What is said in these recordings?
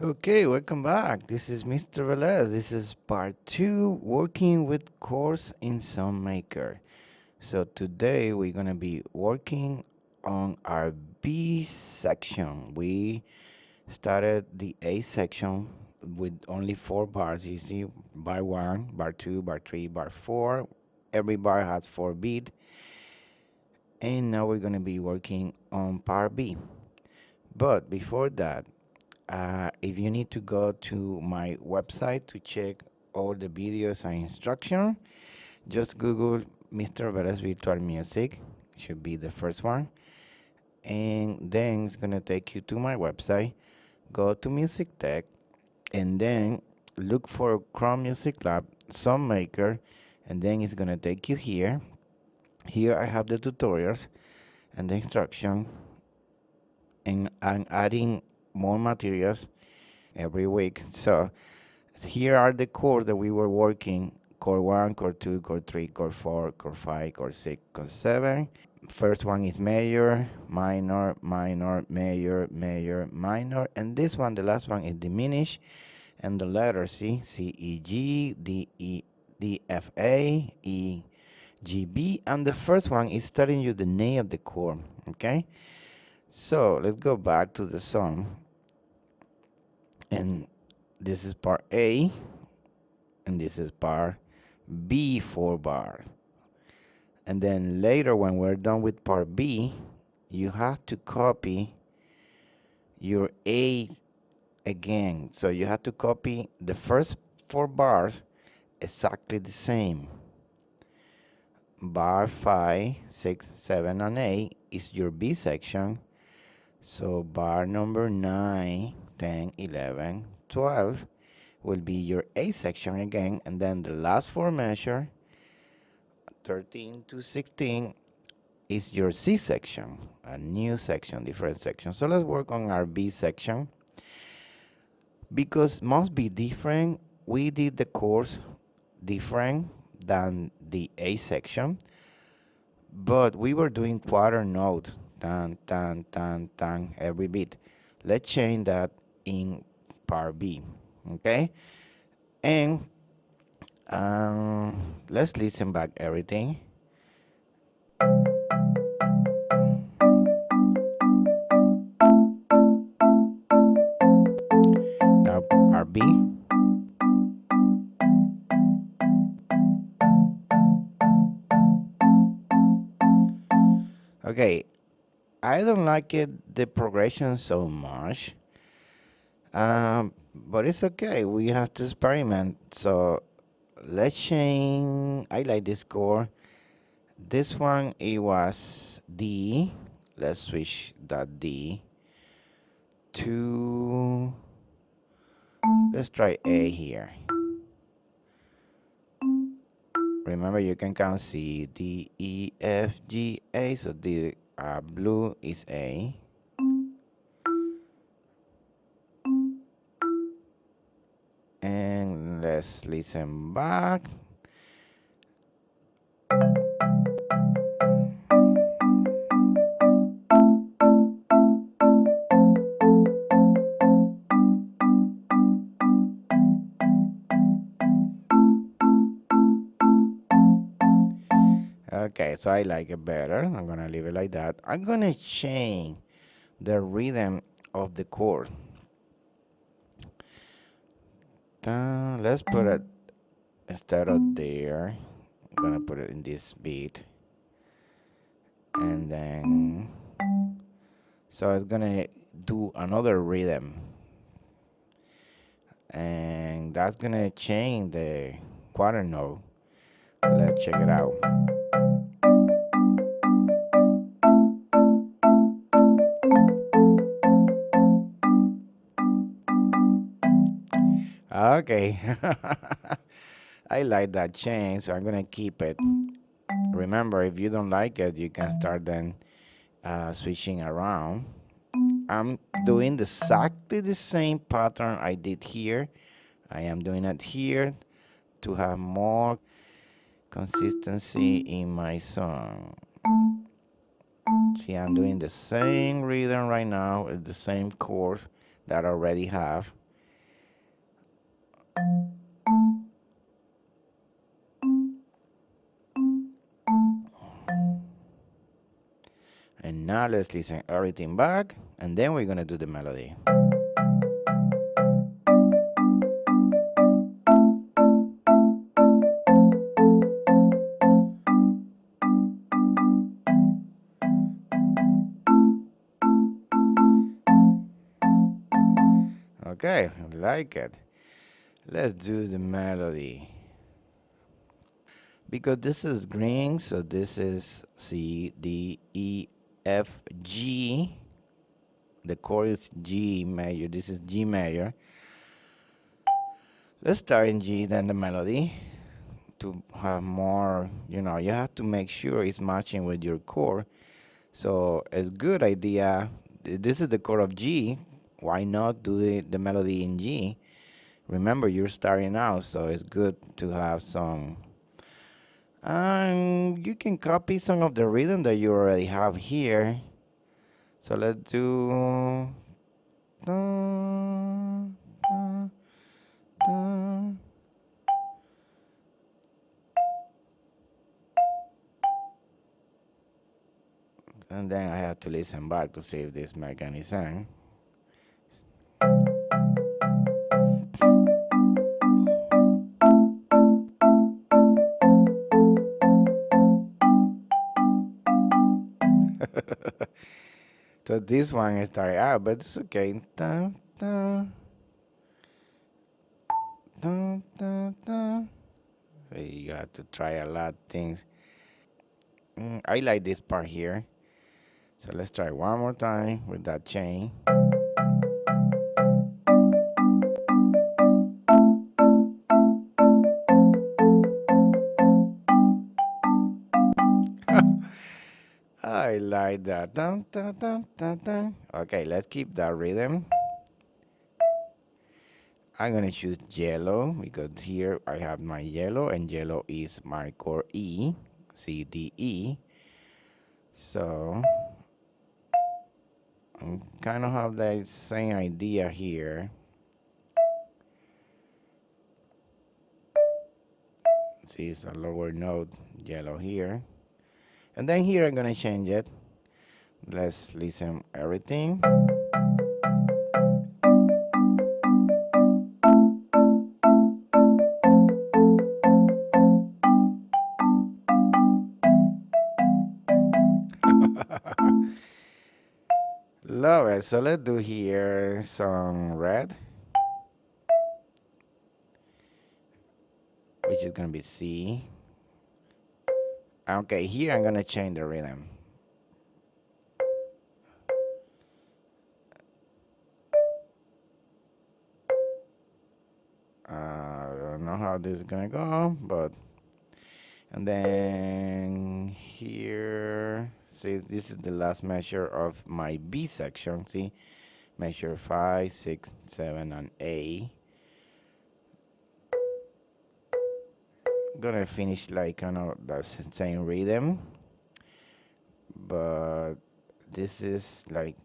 Okay, welcome back. This is Mr. Velez. This is part two, working with chords in SongMaker. So today we're gonna be working on our B section. We started the A section with only 4 bars. You see, bar one, bar two, bar three, bar four. Every bar has 4 beats. And now we're gonna be working on part B. But before that, if you need to go to my website to check all the videos and instruction, just Google Mr. Velez Virtual Music. Should be the first one. And then it's gonna take you to my website. Go to Music Tech and then look for Chrome Music Lab, SongMaker, and then it's gonna take you here. Here I have the tutorials and the instruction, and I'm adding more materials every week. So here are the chords that we were working: chord 1, chord 2, chord 3, chord 4, chord 5, chord 6, chord 7. First one is major, minor, minor, major, major, minor. And this one, the last one, is diminished. And the letters, see, C, E, G, D, E, D, F, A, E, G, B. And the first one is telling you the name of the chord, okay? So let's go back to the song. And this is part A, and this is part B, 4 bars. And then later, when we're done with part B, you have to copy your A again. So you have to copy the first 4 bars exactly the same. Bar 5, 6, 7, and 8 is your B section. So bar number 9, 10, 11, 12 will be your A section again. And then the last 4 measure, 13 to 16, is your C section, a new section, different section. So let's work on our B section. Because must be different, we did the chords different than the A section, but we were doing quarter note, tan, tan, tan, tan, every beat. Let's change that in part B, okay? And let's listen back everything. Now our B. Okay, I don't like it, the progression so much. But it's okay. We have to experiment. So let's change. I like this chord. This one, it was D. Let's switch that D to, let's try A here. Remember, you can count C, D, E, F, G, A. So the blue is A. And let's listen back. Okay, so I like it better. I'm gonna leave it like that. I'm gonna change the rhythm of the chord. Let's put it instead of there. I'm gonna put it in this beat, and then so it's gonna do another rhythm, and that's gonna change the quarter note. Let's check it out. Okay. I like that change, so I'm gonna keep it. Remember, if you don't like it, you can start then switching around. I'm doing exactly the same pattern I did here. I am doing it here to have more consistency in my song. See, I'm doing the same rhythm right now with the same chord that I already have. And now let's listen everything back, and then we're gonna do the melody. Okay, I like it. Let's do the melody. Because this is green, so this is C, D, E, F, G. The chord is G major. This is G major. Let's start in G, then the melody. To have more, you have to make sure it's matching with your chord. So it's good idea. This is the chord of G. Why not do the melody in G? Remember, you're starting out, so it's good to have some. You can copy some of the rhythm that you already have here. So let's do. Dun, dun, dun. And then I have to listen back to see if this makes any sense. So this one is started out, but it's okay. Dun, dun, dun, dun, dun. So you have to try a lot of things. I like this part here. So let's try one more time with that chain. I like that. Dun, dun, dun, dun, dun. Okay, let's keep that rhythm. I'm gonna choose yellow because here I have my yellow, and yellow is my chord E, C, D, E. So I kind of have that same idea here. See, it's a lower note, yellow here. And then here I'm gonna change it. Let's listen everything. Love it. So let's do here some red, which is gonna be C. Okay, here I'm gonna change the rhythm. I don't know how this is gonna go, but and then here, see, this is the last measure of my B section. See, measure 5, 6, 7, and A. Gonna finish like kind of the same rhythm, but this is like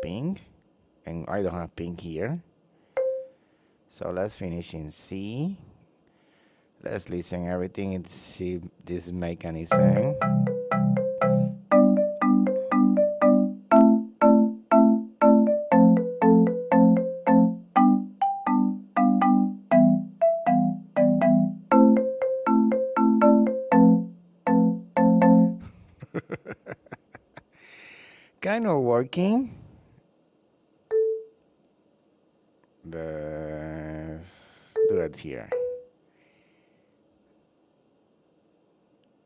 pink, and I don't have pink here. So let's finish in C. Let's listen everything and see if this make any sense. Kind of working. Let's do it here.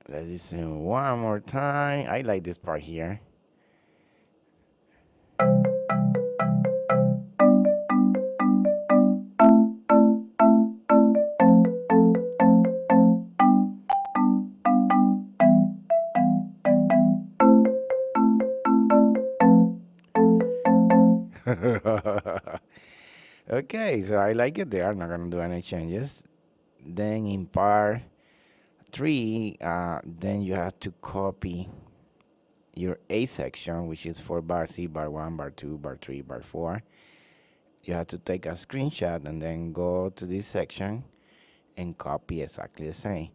Let's listen one more time. I like this part here. Okay, so I like it there. I'm not gonna do any changes. Then in part 3, then you have to copy your A section, which is for bar C, bar 1, bar 2, bar 3, bar 4. You have to take a screenshot and then go to this section and copy exactly the same.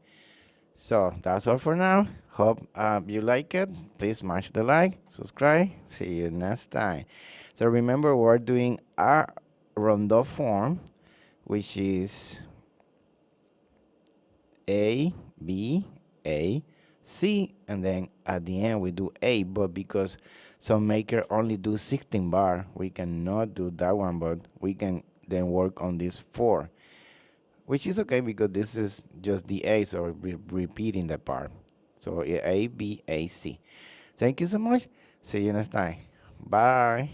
So that's all for now. Hope you like it. Please smash the like, subscribe. See you next time. So remember, we're doing a rondo form, which is A, B, A, C, and then at the end we do A. But because some maker only do 16 bar, we cannot do that one, but we can then work on this 4, which is okay because this is just the A, so we're repeating the part. So A, B, A, C. Thank you so much. See you next time. Bye.